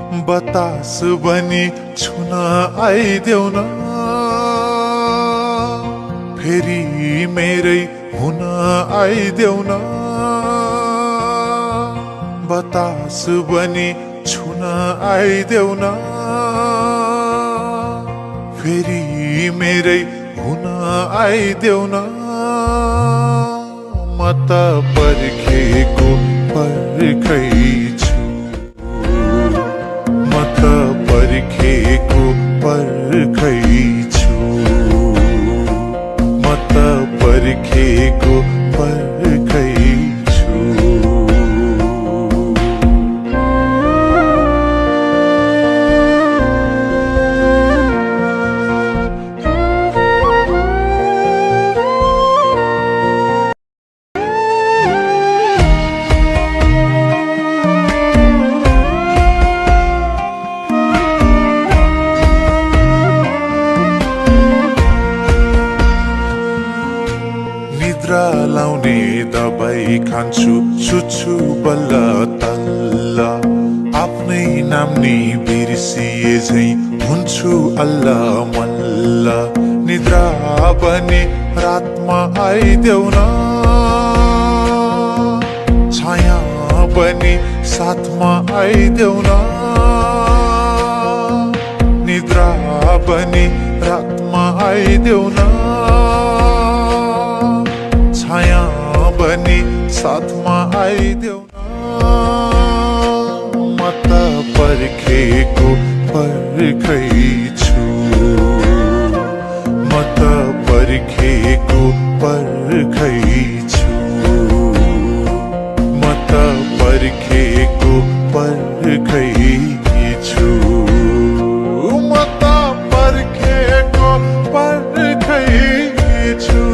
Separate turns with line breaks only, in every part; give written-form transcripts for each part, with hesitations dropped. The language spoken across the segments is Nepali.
बतास बनी छुन आइदेऊ न, फेरि मेरै हुन आइदेऊ न। बतास बनी छुन आइदेऊ न, फेरि मेरै हुन आइदेऊ न। म त पर्खेको पर्खै छु, म त पर्खेको पर्खै छु, म त पर्खेको पर्खै छु। निद्रा लाउने दबाई खान्छु, सुत्छु बल्ल तल्ल। आफ्नै नाम नि बिर्सिए झै हुन्छु अल्ल मल्ल। निद्रा पनि रातमा आइदेऊ न, छाया पनि साथमा आइदेऊ न। निद्रा पनि रातमा आइदेऊ न, छाया बनी साथमा आइदेऊ न। म त पर्खेको पर्खै छु, म त पर्खेको पर्खै छु, म त पर्खेको पर्खै छु, म त पर्खेको पर्खै छु।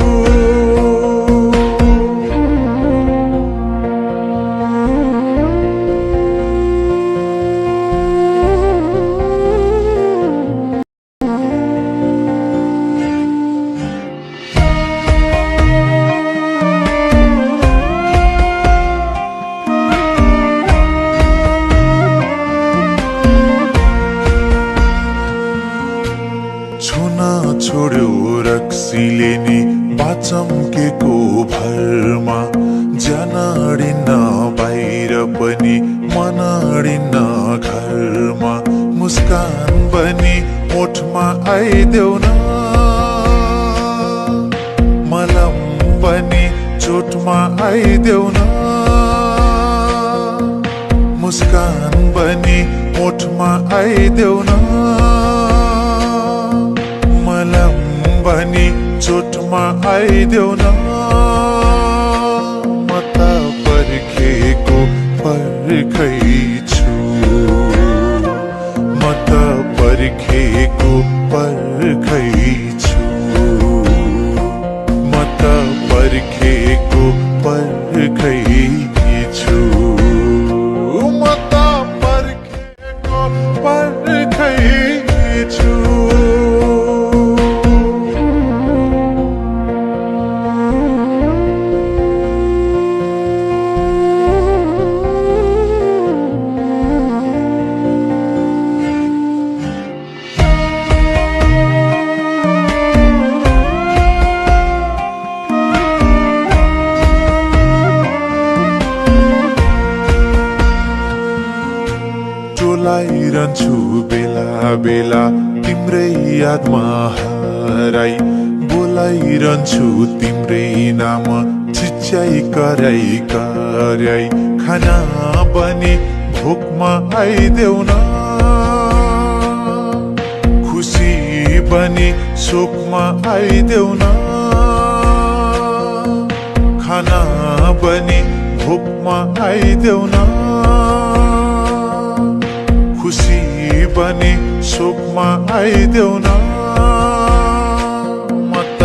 छुन छोड्यो रक्सीले नि बाचम्केको भरमा। ज्यान अडिन्न बाहिर पनि मन अडिन्न घरमा। मुस्कान बनी ओठमा आइदेऊ न, मलम बनी चोटमा आइदेऊ न। मुस्कान बनी ओठमा आइदेऊ न, मलम बनी चोटमा आइदेऊ न। म त पर्खेको पर्खै छु, म त पर्खेको पर्खै छु, म त पर्खेको पर्खै छु, म त पर्खेको पर्खै छु। टोलाइरहन्छु बेला बेला तिम्रै यादमा हराई। बोलाइरहन्छु तिम्रै नाम चिच्याई कराई कराई। खाना बनी भोकमा आइदेऊ न, खुसी बनी शोकमा आइदेऊ न। खाना बनी भोकमा आइदेऊ न, खुसी बनी शोकमा आइदेऊ न। म त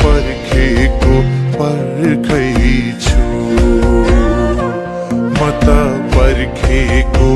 पर्खेको पर्खै छु, म त पर्खेको